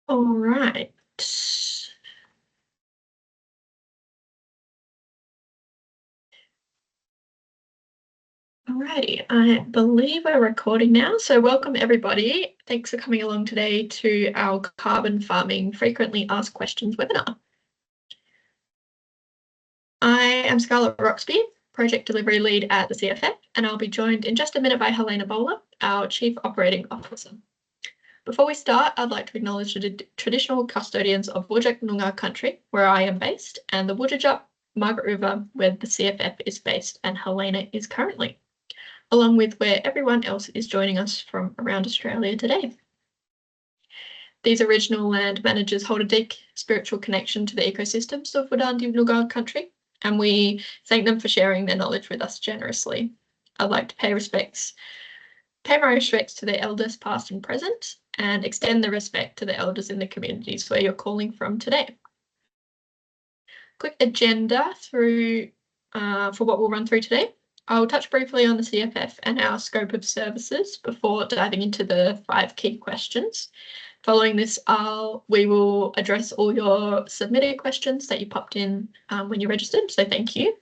All right. Alrighty, I believe we're recording now. So welcome everybody. Thanks for coming along today to our carbon farming frequently asked questions webinar. I am Scarlet Roxby, project delivery lead at the CFF, and I'll be joined in just a minute by Helena Bowler, our Chief Operating Officer. Before we start, I'd like to acknowledge the traditional custodians of Whadjuk Noongar country, where I am based, and the Whadjuk Margaret River, where the CFF is based and Helena is currently, along with where everyone else is joining us from around Australia today. These original land managers hold a deep spiritual connection to the ecosystems of Wurundjeri Noongar country, and we thank them for sharing their knowledge with us generously. I'd like to pay my respects to their elders past and present, and extend the respect to the elders in the communities where you're calling from today. Quick agenda for what we'll run through today. I'll touch briefly on the CFF and our scope of services before diving into the 5 key questions. Following this, we will address all your submitted questions that you popped in when you registered, so thank you.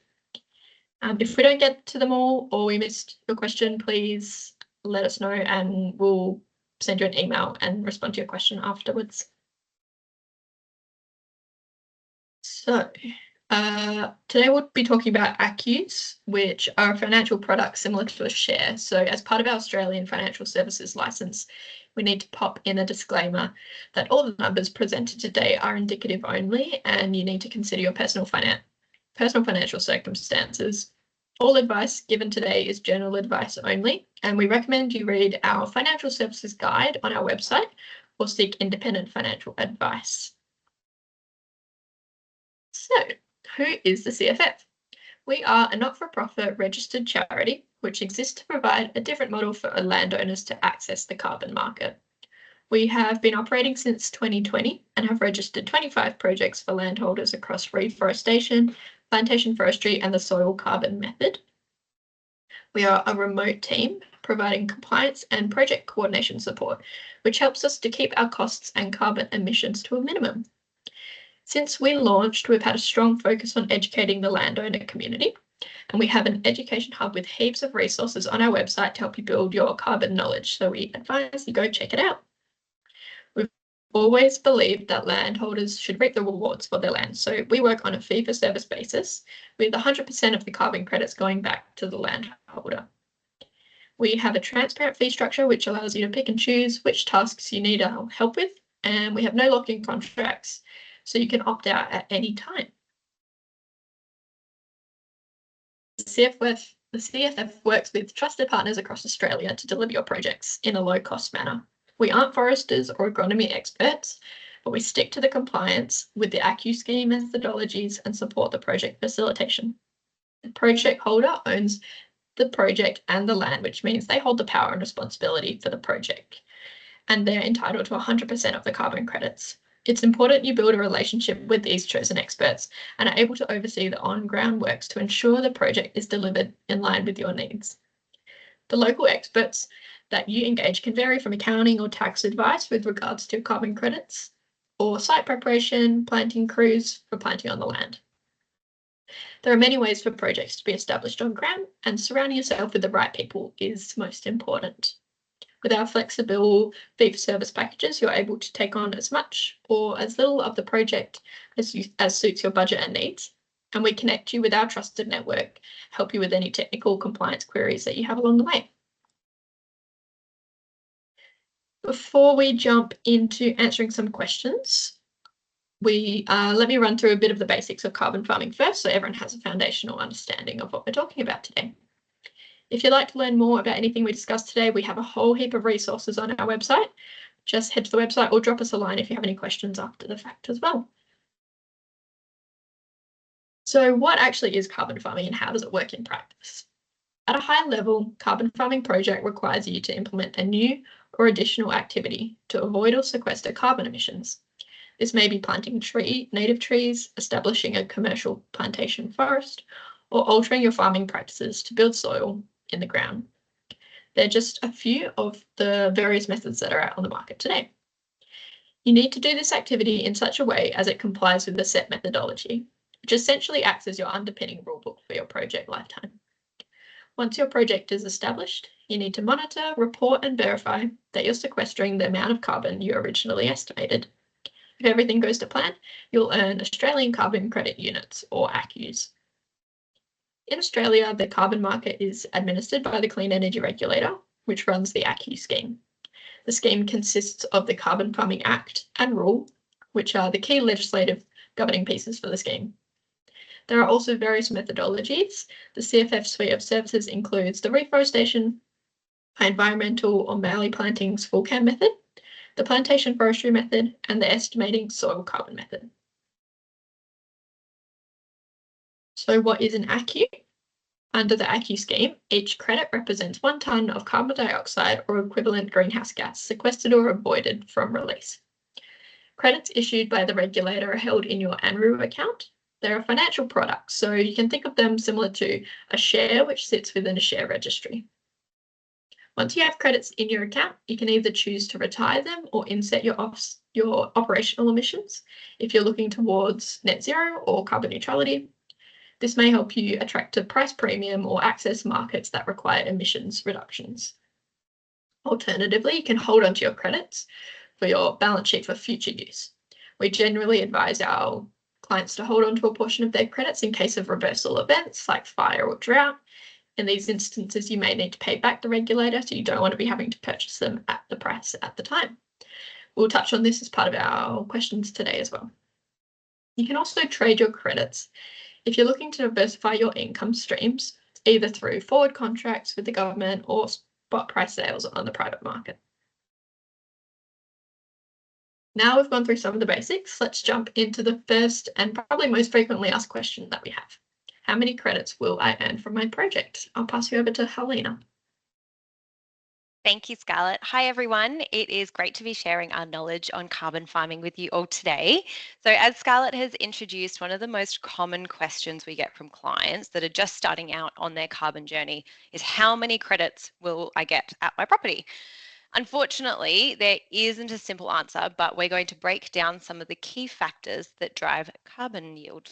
If we don't get to them all or we missed your question, please let us know and we'll send you an email and respond to your question afterwards. So today we'll be talking about ACCUs, which are financial products similar to a share. So as part of our Australian Financial Services Licence, we need to pop in a disclaimer that all the numbers presented today are indicative only, and you need to consider your personal financial circumstances. All advice given today is general advice only, and we recommend you read our financial services guide on our website or seek independent financial advice. So, who is the CFF? We are a not-for-profit registered charity which exists to provide a different model for landowners to access the carbon market. We have been operating since 2020 and have registered 25 projects for landholders across reforestation, plantation forestry, and the soil carbon method. We are a remote team providing compliance and project coordination support, which helps us to keep our costs and carbon emissions to a minimum. Since we launched, we've had a strong focus on educating the landowner community, and we have an education hub with heaps of resources on our website to help you build your carbon knowledge. So we advise you go check it out. We've always believed that landholders should reap the rewards for their land. So we work on a fee-for-service basis with 100% of the carbon credits going back to the landholder. We have a transparent fee structure which allows you to pick and choose which tasks you need help with, and we have no lock-in contracts, so you can opt out at any time. The CFF works with trusted partners across Australia to deliver your projects in a low-cost manner. We aren't foresters or agronomy experts, but we stick to the compliance with the ACCU scheme methodologies and support the project facilitation. The project holder owns the project and the land, which means they hold the power and responsibility for the project, and they're entitled to 100% of the carbon credits. It's important you build a relationship with these chosen experts and are able to oversee the on-ground works to ensure the project is delivered in line with your needs. The local experts that you engage can vary from accounting or tax advice with regards to carbon credits, or site preparation, planting crews for planting on the land. There are many ways for projects to be established on ground, and surrounding yourself with the right people is most important. With our flexible fee-for-service packages, you're able to take on as much or as little of the project as suits your budget and needs, and we connect you with our trusted network, help you with any technical compliance queries that you have along the way. Before we jump into answering some questions, let me run through a bit of the basics of carbon farming first, so everyone has a foundational understanding of what we're talking about today. If you'd like to learn more about anything we discussed today, we have a whole heap of resources on our website. Just head to the website or drop us a line if you have any questions after the fact as well. So what actually is carbon farming and how does it work in practice? At a high level, carbon farming project requires you to implement a new or additional activity to avoid or sequester carbon emissions. This may be planting native trees, establishing a commercial plantation forest, or altering your farming practices to build soil in the ground. They're just a few of the various methods that are out on the market today. You need to do this activity in such a way as it complies with the set methodology, which essentially acts as your underpinning rulebook for your project lifetime. Once your project is established, you need to monitor, report, and verify that you're sequestering the amount of carbon you originally estimated. If everything goes to plan, you'll earn Australian Carbon Credit Units, or ACCUs. In Australia, the carbon market is administered by the Clean Energy Regulator, which runs the ACCU scheme. The scheme consists of the Carbon Farming Act and Rule, which are the key legislative governing pieces for the scheme. There are also various methodologies. The CFF suite of services includes the reforestation, environmental or mallee plantings full cam method, the plantation forestry method, and the estimating soil carbon method. So what is an ACCU? Under the ACCU scheme, each credit represents 1 tonne of carbon dioxide or equivalent greenhouse gas sequestered or avoided from release. Credits issued by the regulator are held in your ANRU account. They're a financial product, so you can think of them similar to a share which sits within a share registry. Once you have credits in your account, you can either choose to retire them or inset your operational emissions if you're looking towards net zero or carbon neutrality. This may help you attract a price premium or access markets that require emissions reductions. Alternatively, you can hold onto your credits for your balance sheet for future use. We generally advise our clients to hold onto a portion of their credits in case of reversal events like fire or drought. In these instances, you may need to pay back the regulator, so you don't want to be having to purchase them at the price at the time. We'll touch on this as part of our questions today as well. You can also trade your credits if you're looking to diversify your income streams, either through forward contracts with the government or spot price sales on the private market. Now we've gone through some of the basics, let's jump into the first and probably most frequently asked question that we have. How many credits will I earn from my project? I'll pass you over to Helena. Thank you, Scarlett. Hi, everyone. It is great to be sharing our knowledge on carbon farming with you all today. So as Scarlett has introduced, one of the most common questions we get from clients that are just starting out on their carbon journey is how many credits will I get at my property? Unfortunately, there isn't a simple answer, but we're going to break down some of the key factors that drive carbon yield.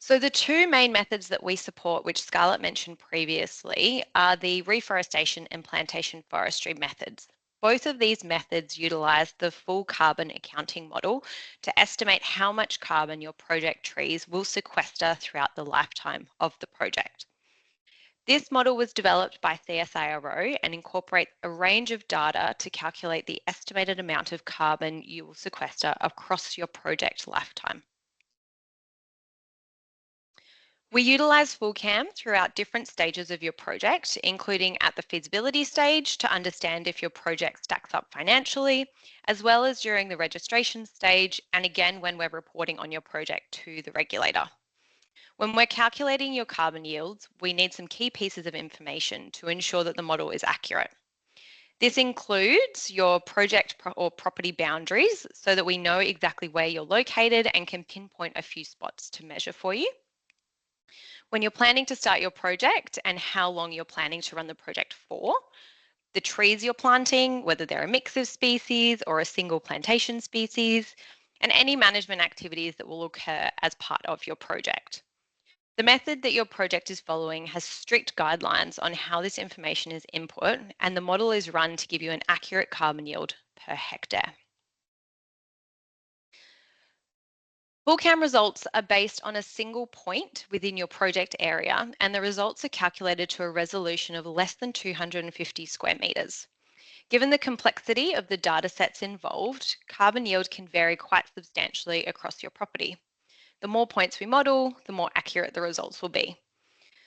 So the 2 main methods that we support, which Scarlett mentioned previously, are the reforestation and plantation forestry methods. Both of these methods utilize the full carbon accounting model to estimate how much carbon your project trees will sequester throughout the lifetime of the project. This model was developed by CSIRO and incorporates a range of data to calculate the estimated amount of carbon you will sequester across your project lifetime. We utilise FullCam throughout different stages of your project, including at the feasibility stage to understand if your project stacks up financially, as well as during the registration stage, and again when we're reporting on your project to the regulator. When we're calculating your carbon yields, we need some key pieces of information to ensure that the model is accurate. This includes your project or property boundaries so that we know exactly where you're located and can pinpoint a few spots to measure for you. When you're planning to start your project and how long you're planning to run the project for, the trees you're planting, whether they're a mix of species or a single plantation species, and any management activities that will occur as part of your project. The method that your project is following has strict guidelines on how this information is input, and the model is run to give you an accurate carbon yield per hectare. FullCam results are based on a single point within your project area, and the results are calculated to a resolution of less than 250 square metres. Given the complexity of the data sets involved, carbon yield can vary quite substantially across your property. The more points we model, the more accurate the results will be.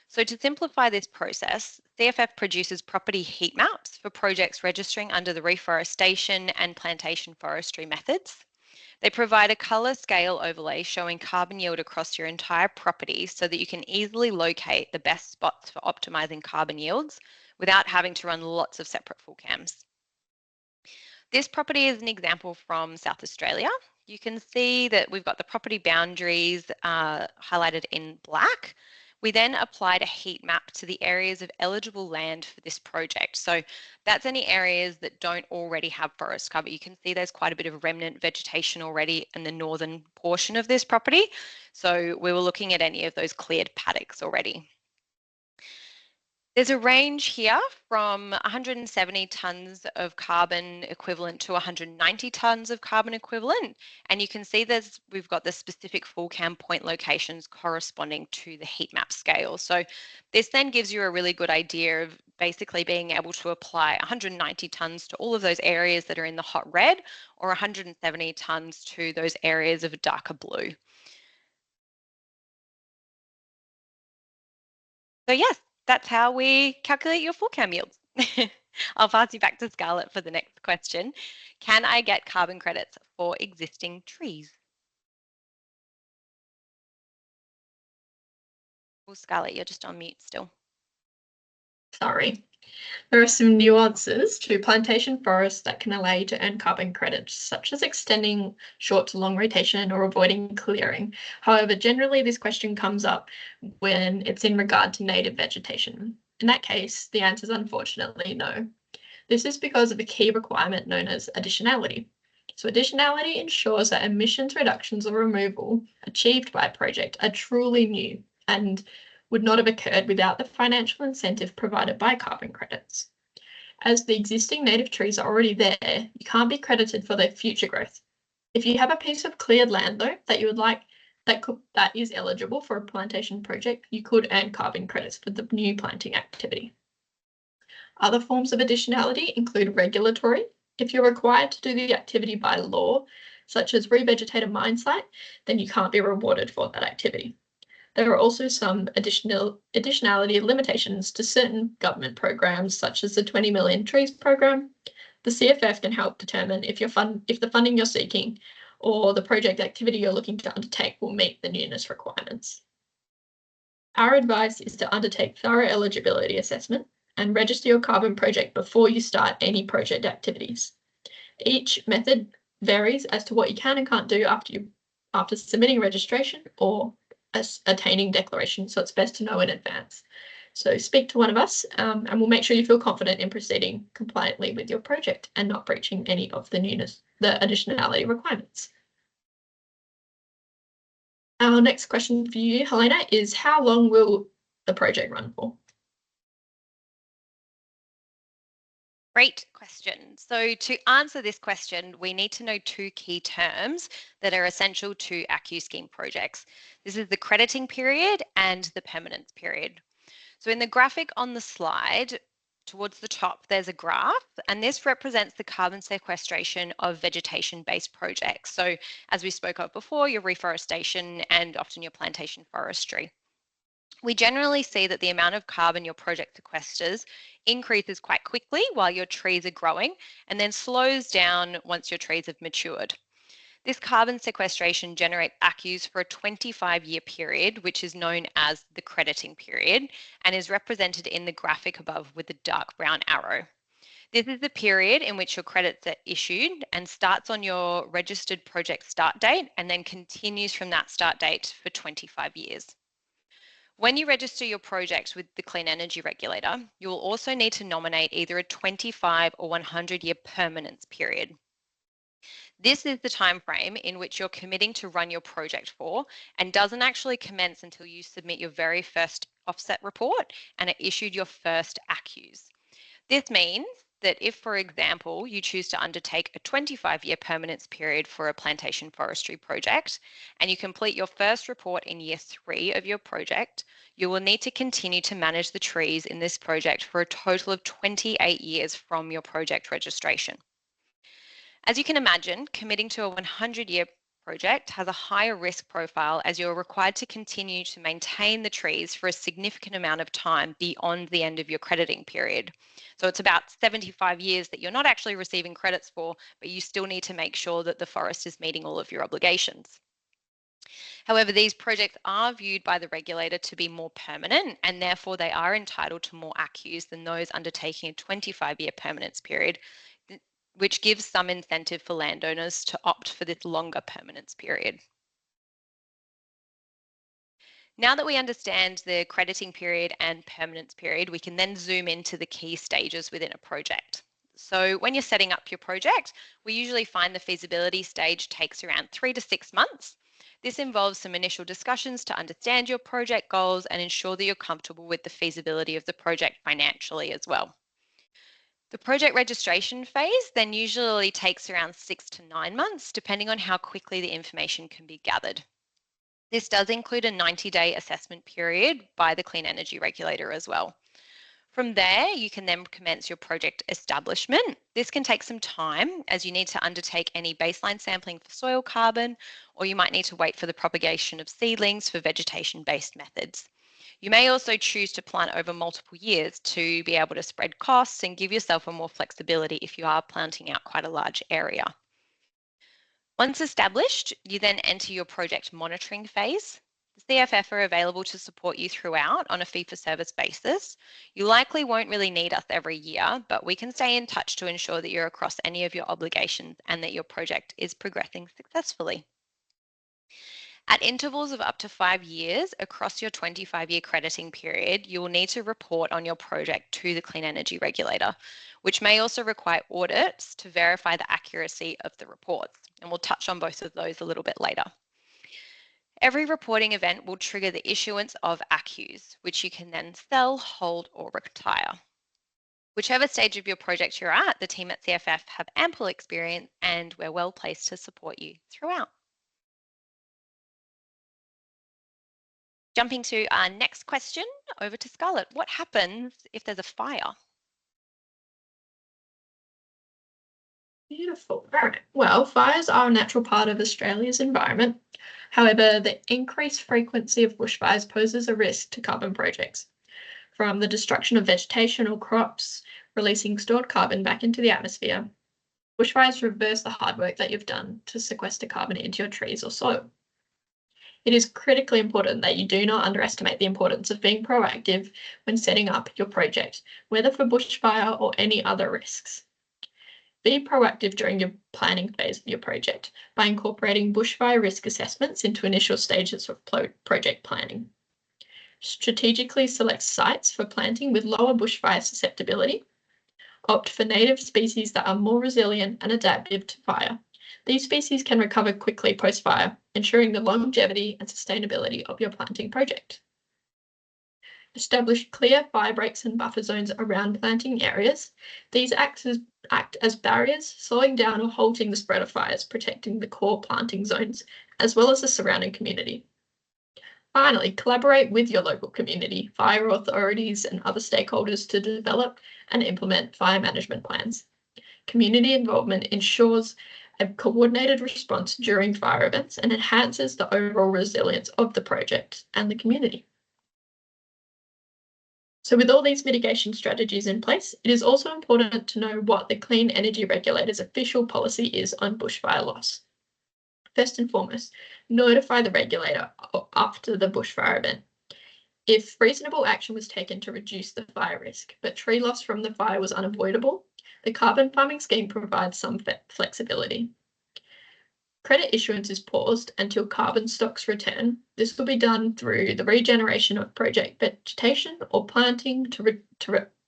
So to simplify this process, CFF produces property heat maps for projects registering under the reforestation and plantation forestry methods. They provide a colour scale overlay showing carbon yield across your entire property so that you can easily locate the best spots for optimising carbon yields without having to run lots of separate FullCams. This property is an example from South Australia. You can see that we've got the property boundaries highlighted in black, We then applied a heat map to the areas of eligible land for this project. So that's any areas that don't already have forest cover. You can see there's quite a bit of remnant vegetation already in the northern portion of this property. So we were looking at any of those cleared paddocks already. There's a range here from 170 tonnes of carbon equivalent to 190 tonnes of carbon equivalent. And you can see we've got the specific full cam point locations corresponding to the heat map scale. So this then gives you a really good idea of basically being able to apply 190 tonnes to all of those areas that are in the hot red, or 170 tonnes to those areas of darker blue. So yes, that's how we calculate your full cam yields. I'll pass you back to Scarlett for the next question. Can I get carbon credits for existing trees? Oh, Scarlett, you're just on mute still. Sorry. There are some nuances to plantation forests that can allow you to earn carbon credits, such as extending short to long rotation or avoiding clearing. However, generally this question comes up when it's in regard to native vegetation. In that case, the answer is unfortunately no. This is because of a key requirement known as additionality. So additionality ensures that emissions reductions or removal achieved by a project are truly new and would not have occurred without the financial incentive provided by carbon credits. As the existing native trees are already there, you can't be credited for their future growth. If you have a piece of cleared land though that you would like that is eligible for a plantation project, you could earn carbon credits for the new planting activity. Other forms of additionality include regulatory. If you're required to do the activity by law, such as revegetate a mine site, then you can't be rewarded for that activity. There are also some additionality limitations to certain government programs, such as the 20 Million Trees program. The CFF can help determine if the funding you're seeking or the project activity you're looking to undertake will meet the newness requirements. Our advice is to undertake thorough eligibility assessment and register your carbon project before you start any project activities. Each method varies as to what you can and can't do after submitting registration or attaining declaration, so it's best to know in advance. So speak to one of us and we'll make sure you feel confident in proceeding compliantly with your project and not breaching any of the additionality requirements. Our next question for you, Helena, is how long will the project run for? Great question. So to answer this question, we need to know two key terms that are essential to ACCU scheme projects. This is the crediting period and the permanence period. So in the graphic on the slide, towards the top, there's a graph, and this represents the carbon sequestration of vegetation-based projects. So as we spoke of before, your reforestation and often your plantation forestry. We generally see that the amount of carbon your project sequesters increases quite quickly while your trees are growing and then slows down once your trees have matured. This carbon sequestration generates ACCUs for a 25-year period, which is known as the crediting period and is represented in the graphic above with the dark brown arrow. This is the period in which your credits are issued and starts on your registered project start date and then continues from that start date for 25 years. When you register your project with the Clean Energy Regulator, you will also need to nominate either a 25 or 100-year permanence period. This is the time frame in which you're committing to run your project for and doesn't actually commence until you submit your very first offset report and are issued your first ACCUs. This means that if, for example, you choose to undertake a 25-year permanence period for a plantation forestry project and you complete your first report in year 3 of your project, you will need to continue to manage the trees in this project for a total of 28 years from your project registration. As you can imagine, committing to a 100-year project has a higher risk profile as you're required to continue to maintain the trees for a significant amount of time beyond the end of your crediting period. So it's about 75 years that you're not actually receiving credits for, but you still need to make sure that the forest is meeting all of your obligations. However, these projects are viewed by the regulator to be more permanent and therefore they are entitled to more ACCUs than those undertaking a 25-year permanence period, which gives some incentive for landowners to opt for this longer permanence period. Now that we understand the crediting period and permanence period, we can then zoom into the key stages within a project. So when you're setting up your project, we usually find the feasibility stage takes around 3 to 6 months. This involves some initial discussions to understand your project goals and ensure that you're comfortable with the feasibility of the project financially as well. The project registration phase then usually takes around 6 to 9 months, depending on how quickly the information can be gathered. This does include a 90-day assessment period by the Clean Energy Regulator as well. From there, you can then commence your project establishment. This can take some time as you need to undertake any baseline sampling for soil carbon, or you might need to wait for the propagation of seedlings for vegetation-based methods. You may also choose to plant over multiple years to be able to spread costs and give yourself a more flexibility if you are planting out quite a large area. Once established, you then enter your project monitoring phase. The CFF are available to support you throughout on a fee-for-service basis. You likely won't really need us every year, but we can stay in touch to ensure that you're across any of your obligations and that your project is progressing successfully. At intervals of up to 5 years across your 25-year crediting period, you will need to report on your project to the Clean Energy Regulator, which may also require audits to verify the accuracy of the reports. And we'll touch on both of those a little bit later. Every reporting event will trigger the issuance of ACCUs, which you can then sell, hold, or retire. Whichever stage of your project you're at, the team at CFF have ample experience and we're well placed to support you throughout. Jumping to our next question, over to Scarlett. What happens if there's a fire? Beautiful. All right. Well, fires are a natural part of Australia's environment. However, the increased frequency of bushfires poses a risk to carbon projects, from the destruction of vegetation or crops, releasing stored carbon back into the atmosphere. Bushfires reverse the hard work that you've done to sequester carbon into your trees or soil. It is critically important that you do not underestimate the importance of being proactive when setting up your project, whether for bushfire or any other risks. Be proactive during your planning phase of your project by incorporating bushfire risk assessments into initial stages of project planning. Strategically select sites for planting with lower bushfire susceptibility. Opt for native species that are more resilient and adaptive to fire. These species can recover quickly post-fire, ensuring the longevity and sustainability of your planting project. Establish clear fire breaks and buffer zones around planting areas. These act as barriers, slowing down or halting the spread of fires, protecting the core planting zones, as well as the surrounding community. Finally, collaborate with your local community, fire authorities, and other stakeholders to develop and implement fire management plans. Community involvement ensures a coordinated response during fire events and enhances the overall resilience of the project and the community. So with all these mitigation strategies in place, it is also important to know what the Clean Energy Regulator's official policy is on bushfire loss. First and foremost, notify the regulator after the bushfire event. If reasonable action was taken to reduce the fire risk, but tree loss from the fire was unavoidable, the carbon farming scheme provides some flexibility. Credit issuance is paused until carbon stocks return. This will be done through the regeneration of project vegetation or planting to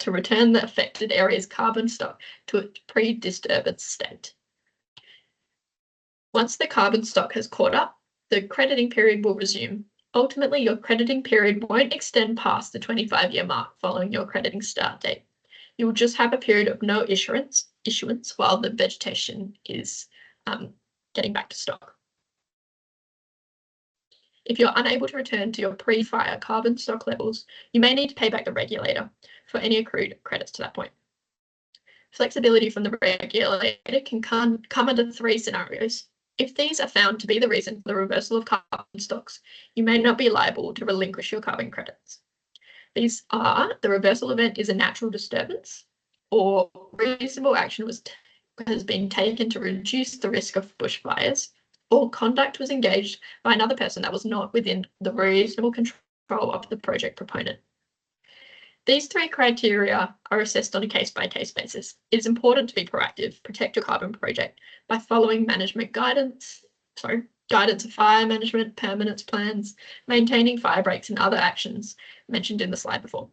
return the affected area's carbon stock to its pre-disturbance state. Once the carbon stock has caught up, the crediting period will resume. Ultimately, your crediting period won't extend past the 25-year mark following your crediting start date. You will just have a period of no issuance while the vegetation is getting back to stock. If you're unable to return to your pre-fire carbon stock levels, you may need to pay back the regulator for any accrued credits to that point. Flexibility from the regulator can come under 3 scenarios. If these are found to be the reason for the reversal of carbon stocks, you may not be liable to relinquish your carbon credits. These are: the reversal event is a natural disturbance, or reasonable action has been taken to reduce the risk of bushfires, or conduct was engaged by another person that was not within the reasonable control of the project proponent. These 3 criteria are assessed on a case-by-case basis. It is important to be proactive, protect your carbon project by following management guidelines guidance of fire management, permanence plans, maintaining fire breaks and other actions mentioned in the slide before.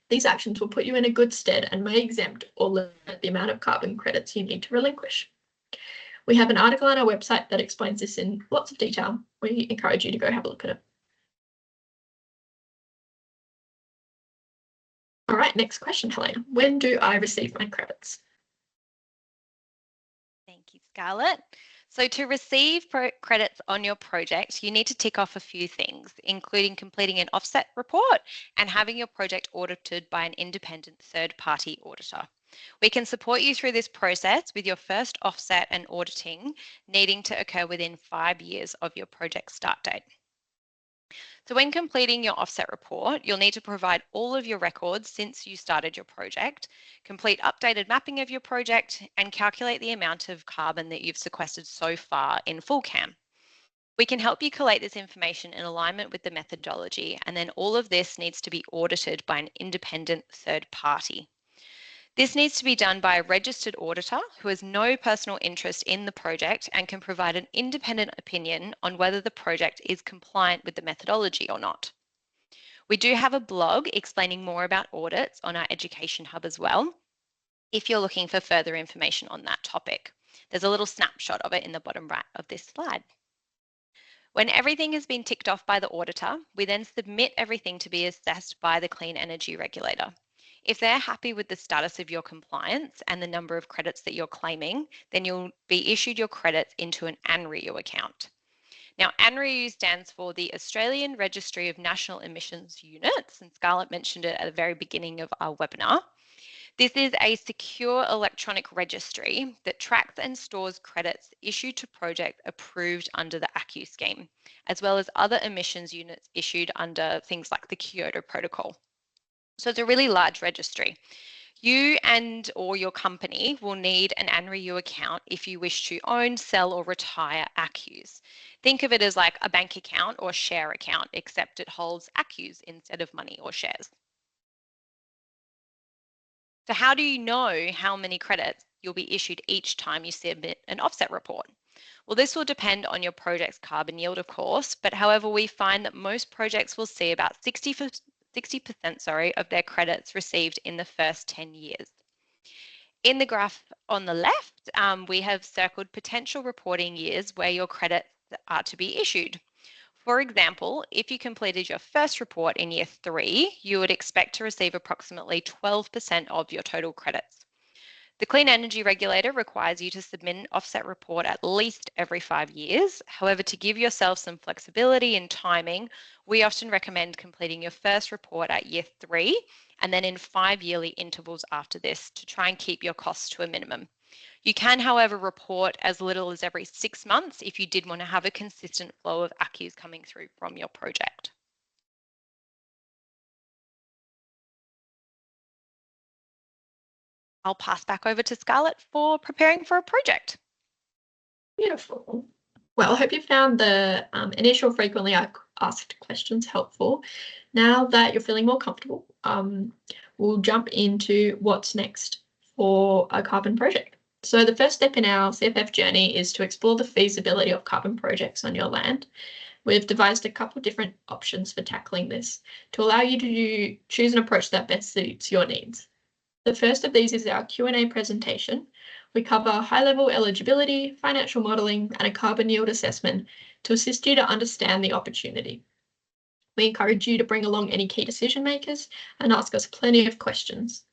These actions will put you in a good stead and may exempt or limit the amount of carbon credits you need to relinquish. We have an article on our website that explains this in lots of detail. We encourage you to go have a look at it. All right, next question, Helena. When do I receive my credits? Thank you, Scarlett. So to receive credits on your project, you need to tick off a few things, including completing an offset report and having your project audited by an independent third-party auditor. We can support you through this process with your first offset and auditing needing to occur within 5 years of your project start date. So when completing your offset report, you'll need to provide all of your records since you started your project, complete updated mapping of your project, and calculate the amount of carbon that you've sequestered so far in FullCAM. We can help you collate this information in alignment with the methodology, and then all of this needs to be audited by an independent third party. This needs to be done by a registered auditor who has no personal interest in the project and can provide an independent opinion on whether the project is compliant with the methodology or not. We do have a blog explaining more about audits on our Education Hub as well, if you're looking for further information on that topic. There's a little snapshot of it in the bottom right of this slide. When everything has been ticked off by the auditor, we then submit everything to be assessed by the Clean Energy Regulator. If they're happy with the status of your compliance and the number of credits that you're claiming, then you'll be issued your credits into an ANREU account. Now, ANREU stands for the Australian Registry of National Emissions Units, and Scarlett mentioned it at the very beginning of our webinar. This is a secure electronic registry that tracks and stores credits issued to projects approved under the ACU scheme, as well as other emissions units issued under things like the Kyoto Protocol. So it's a really large registry. You and or your company will need an ANREU account if you wish to own, sell or retire ACUs. Think of it as like a bank account or share account, except it holds ACUs instead of money or shares. So how do you know how many credits you'll be issued each time you submit an offset report? Well, this will depend on your project's carbon yield, of course, but however, we find that most projects will see about 60% of their credits received in the first 10 years. In the graph on the left, we have circled potential reporting years where your credits are to be issued. For example, if you completed your first report in year 3, you would expect to receive approximately 12% of your total credits. The Clean Energy Regulator requires you to submit an offset report at least every 5 years. However, to give yourself some flexibility in timing, we often recommend completing your first report at year 3 and then in 5 yearly intervals after this to try and keep your costs to a minimum. You can, however, report as little as every 6 months if you did want to have a consistent flow of ACUs coming through from your project. I'll pass back over to Scarlett for preparing for a project. Beautiful. Well, I hope you found the initial frequently asked questions helpful. Now that you're feeling more comfortable, we'll jump into what's next for a carbon project. So the first step in our CFF journey is to explore the feasibility of carbon projects on your land. We've devised a couple of different options for tackling this to allow you to choose an approach that best suits your needs. The first of these is our Q&A presentation. We cover high-level eligibility, financial modelling, and a carbon yield assessment to assist you to understand the opportunity. We encourage you to bring along any key decision makers and ask us plenty of questions.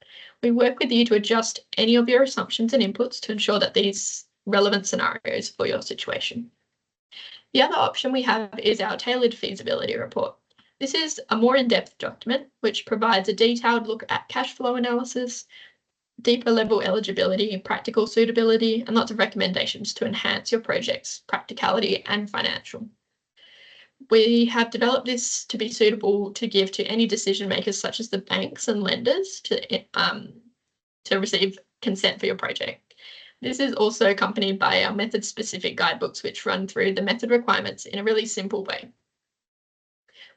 We work with you to adjust any of your assumptions and inputs to ensure that these relevant scenarios for your situation. The other option we have is our tailored feasibility report. This is a more in-depth document which provides a detailed look at cash flow analysis, deeper level eligibility, practical suitability, and lots of recommendations to enhance your project's practicality and financial. We have developed this to be suitable to give to any decision makers such as the banks and lenders to receive consent for your project. This is also accompanied by our method-specific guidebooks which run through the method requirements in a really simple way.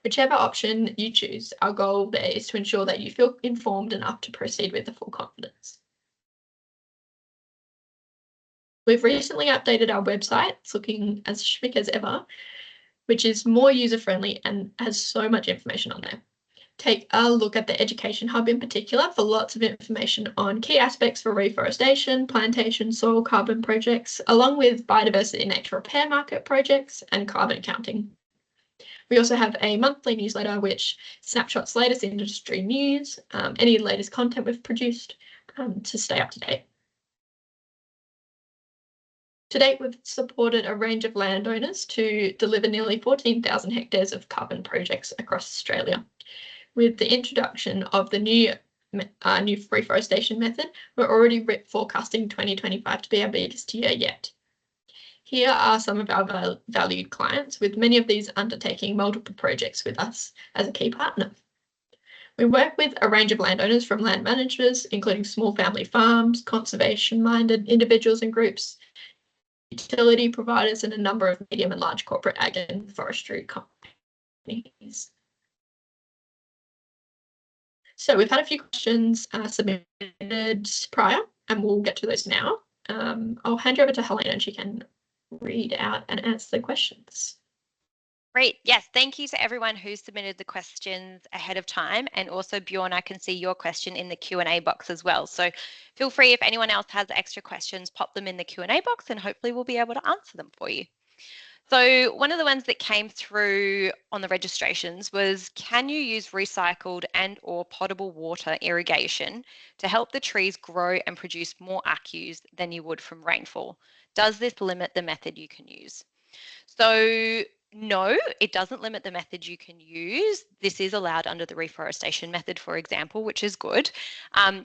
Whichever option you choose, our goal there is to ensure that you feel informed enough to proceed with the full confidence. We've recently updated our website. It's looking as schmick as ever, which is more user-friendly and has so much information on there. Take a look at the Education Hub in particular for lots of information on key aspects for reforestation, plantation, soil carbon projects, along with biodiversity nature repair market projects and carbon accounting. We also have a monthly newsletter which snapshots latest industry news, any latest content we've produced to stay up to date. To date, we've supported a range of landowners to deliver nearly 14,000 hectares of carbon projects across Australia. With the introduction of the new reforestation method, we're already forecasting 2025 to be our biggest year yet. Here are some of our valued clients, with many of these undertaking multiple projects with us as a key partner. We work with a range of landowners from land managers, including small family farms, conservation-minded individuals and groups, utility providers, and a number of medium and large corporate ag and forestry companies. So we've had a few questions submitted prior, and we'll get to those now. I'll hand you over to Helena and she can read out and answer the questions. Great. Yes, thank you to everyone who submitted the questions ahead of time. And also, Bjorn, I can see your question in the Q&A box as well. So feel free, if anyone else has extra questions, pop them in the Q&A box and hopefully we'll be able to answer them for you. So one of the ones that came through on the registrations was, can you use recycled and or potable water irrigation to help the trees grow and produce more accus than you would from rainfall? Does this limit the method you can use? So no, it doesn't limit the method you can use. This is allowed under the reforestation method, for example, which is good.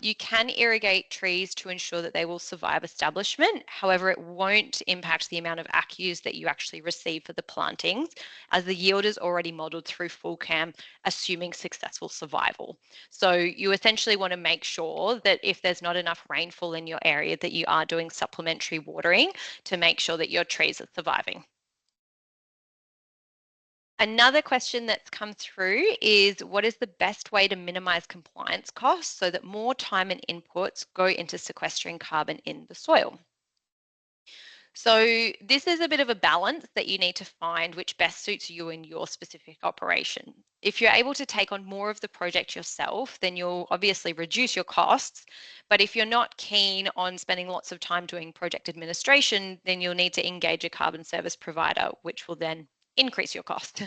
You can irrigate trees to ensure that they will survive establishment. However, it won't impact the amount of accus that you actually receive for the plantings, as the yield is already modelled through FullCAM, assuming successful survival. So you essentially want to make sure that if there's not enough rainfall in your area, that you are doing supplementary watering to make sure that your trees are surviving. Another question that's come through is, what is the best way to minimize compliance costs so that more time and inputs go into sequestering carbon in the soil? So this is a bit of a balance that you need to find which best suits you and your specific operation. If you're able to take on more of the project yourself, then you'll obviously reduce your costs. But if you're not keen on spending lots of time doing project administration, then you'll need to engage a carbon service provider, which will then increase your cost.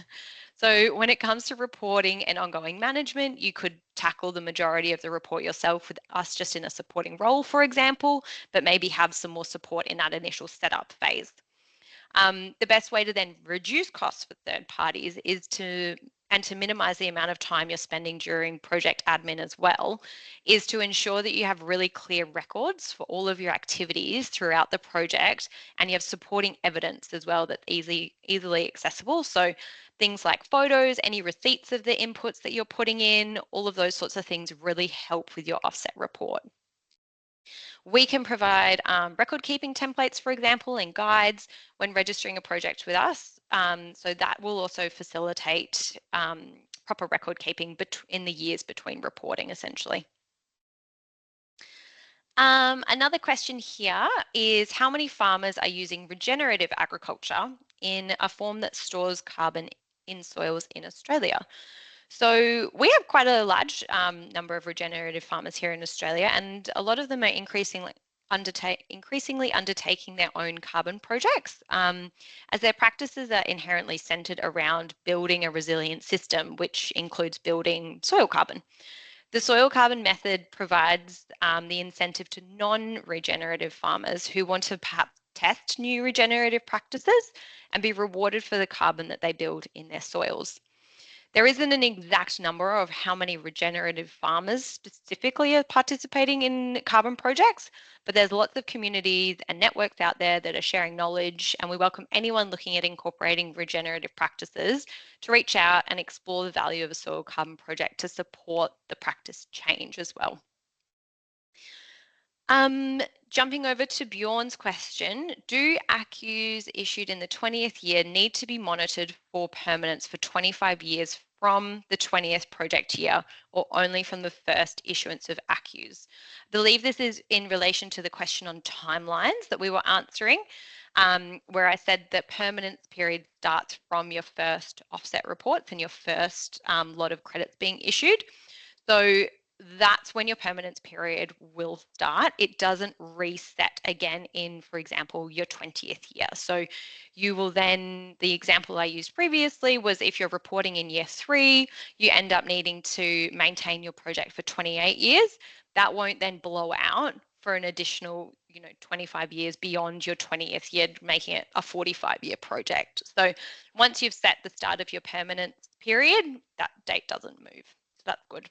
So when it comes to reporting and ongoing management, you could tackle the majority of the report yourself with us just in a supporting role, for example, but maybe have some more support in that initial setup phase. The best way to then reduce costs for third parties is to minimize the amount of time you're spending during project admin as well, is to ensure that you have really clear records for all of your activities throughout the project, and you have supporting evidence as well that's easily accessible. So things like photos, any receipts of the inputs that you're putting in, all of those sorts of things really help with your offset report. We can provide record keeping templates, for example, and guides when registering a project with us. So that will also facilitate proper record keeping in the years between reporting, essentially. Another question here is, how many farmers are using regenerative agriculture in a form that stores carbon in soils in Australia? So we have quite a large number of regenerative farmers here in Australia, and a lot of them are increasingly undertaking their own carbon projects, as their practices are inherently centred around building a resilient system, which includes building soil carbon. The soil carbon method provides the incentive to non-regenerative farmers who want to perhaps test new regenerative practices and be rewarded for the carbon that they build in their soils. There isn't an exact number of how many regenerative farmers specifically are participating in carbon projects, but there's lots of communities and networks out there that are sharing knowledge, and we welcome anyone looking at incorporating regenerative practices to reach out and explore the value of a soil carbon project to support the practice change as well. Jumping over to Bjorn's question, do accus issued in the 20th year need to be monitored for permanence for 25 years from the 20th project year or only from the first issuance of ACCUs. I believe this is in relation to the question on timelines that we were answering, where I said that permanence period starts from your first offset reports and your first lot of credits being issued. So that's when your permanence period will start. It doesn't reset again in, for example, your 20th year. So you will then, the example I used previously was if you're reporting in year 3, you end up needing to maintain your project for 28 years. That won't then blow out for an additional 25 years beyond your 20th year, making it a 45-year project. So once you've set the start of your permanence period, that date doesn't move. So that's good.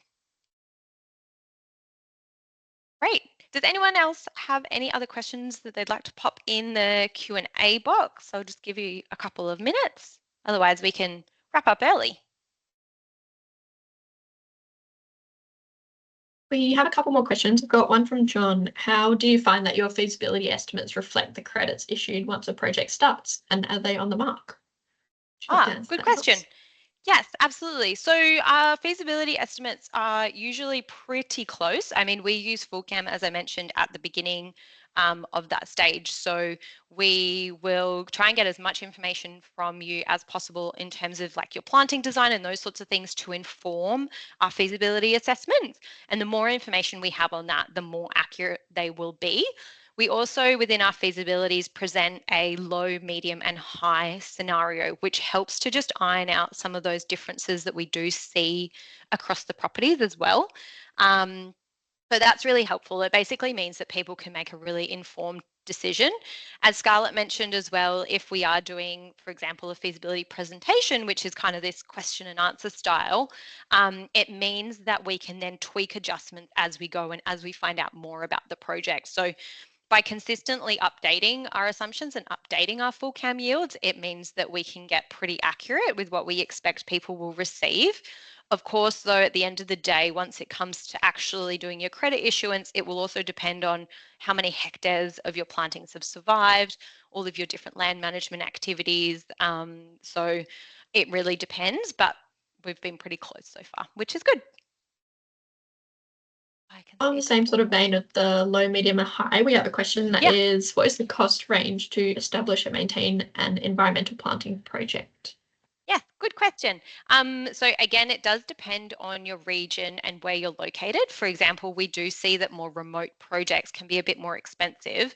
Great. Does anyone else have any other questions that they'd like to pop in the Q&A box? I'll just give you a couple of minutes. Otherwise, we can wrap up early. We have a couple more questions. We've got one from John. How do you find that your feasibility estimates reflect the credits issued once a project starts? And are they on the mark? Good question. Yes, absolutely. So feasibility estimates are usually pretty close. I mean, we use FullCam, as I mentioned, at the beginning of that stage. So we will try and get as much information from you as possible in terms of like your planting design and those sorts of things to inform our feasibility assessments. And the more information we have on that, the more accurate they will be. We also, within our feasibilities, present a low, medium and high scenario, which helps to just iron out some of those differences that we do see across the properties as well. So that's really helpful. It basically means that people can make a really informed decision. As Scarlett mentioned as well, if we are doing, for example, a feasibility presentation, which is kind of this question and answer style, it means that we can then tweak adjustments as we go and as we find out more about the project. So by consistently updating our assumptions and updating our FullCam yields, it means that we can get pretty accurate with what we expect people will receive. Of course, though, at the end of the day, once it comes to actually doing your credit issuance, it will also depend on how many hectares of your plantings have survived, all of your different land management activities. So it really depends, but we've been pretty close so far, which is good. On the same sort of vein of the low, medium and high, we have a question that is, what is the cost range to establish and maintain an environmental planting project? Yeah, good question. So again, it does depend on your region and where you're located. For example, we do see that more remote projects can be a bit more expensive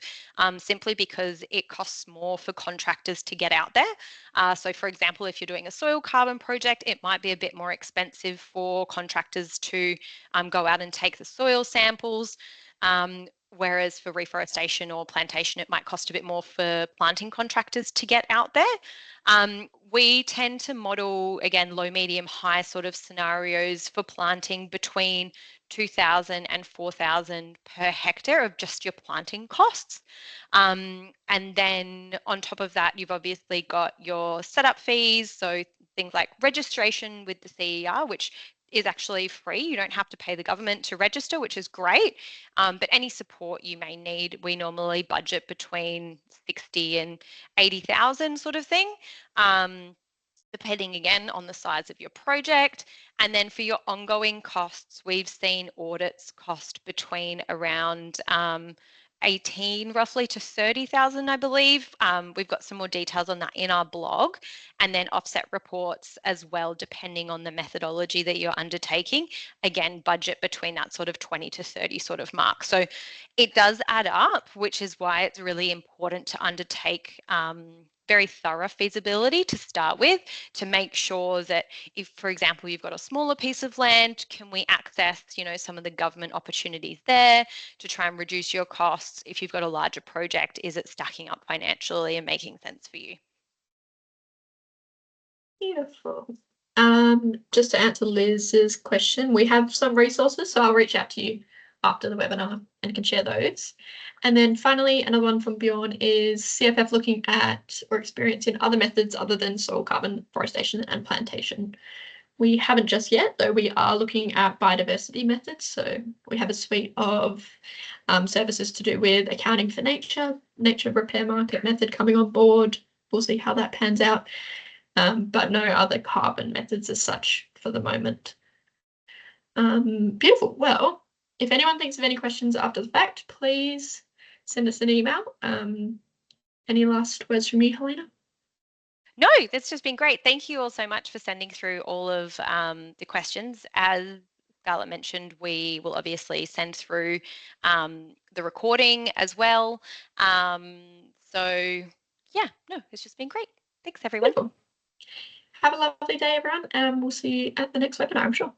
simply because it costs more for contractors to get out there. So for example, if you're doing a soil carbon project, it might be a bit more expensive for contractors to go out and take the soil samples. Whereas for reforestation or plantation, it might cost a bit more for planting contractors to get out there. We tend to model, again, low, medium, high sort of scenarios for planting between 2,000 and 4,000 per hectare of just your planting costs. And then on top of that, you've obviously got your setup fees. So things like registration with the CER, which is actually free. You don't have to pay the government to register, which is great. But any support you may need, we normally budget between 60 and 80,000 sort of thing, depending again on the size of your project. And then for your ongoing costs, we've seen audits cost between around 18 roughly to 30,000, I believe. We've got some more details on that in our blog, and then offset reports as well, depending on the methodology that you're undertaking. Again, budget between that sort of 20 to 30 sort of mark. So it does add up, which is why it's really important to undertake very thorough feasibility to start with, to make sure that if, for example, you've got a smaller piece of land, can we access, some of the government opportunities there to try and reduce your costs? If you've got a larger project, is it stacking up financially and making sense for you? Beautiful. Just to answer Liz's question, we have some resources, so I'll reach out to you after the webinar and can share those. And then finally, another one from Bjorn is CFF looking at or experiencing other methods other than soil carbon, forestation and plantation. We haven't just yet, though we are looking at biodiversity methods. So we have a suite of services to do with accounting for nature repair market method coming on board. We'll see how that pans out. But no other carbon methods as such for the moment. Beautiful. Well, if anyone thinks of any questions after the fact, please send us an email. Any last words from you, Helena? No, that's just been great. Thank you all so much for sending through all of the questions. As Scarlett mentioned, we will obviously send through the recording as well. So yeah, no, it's just been great. Thanks, everyone. Beautiful. Have a lovely day, everyone, and we'll see you at the next webinar, I'm sure.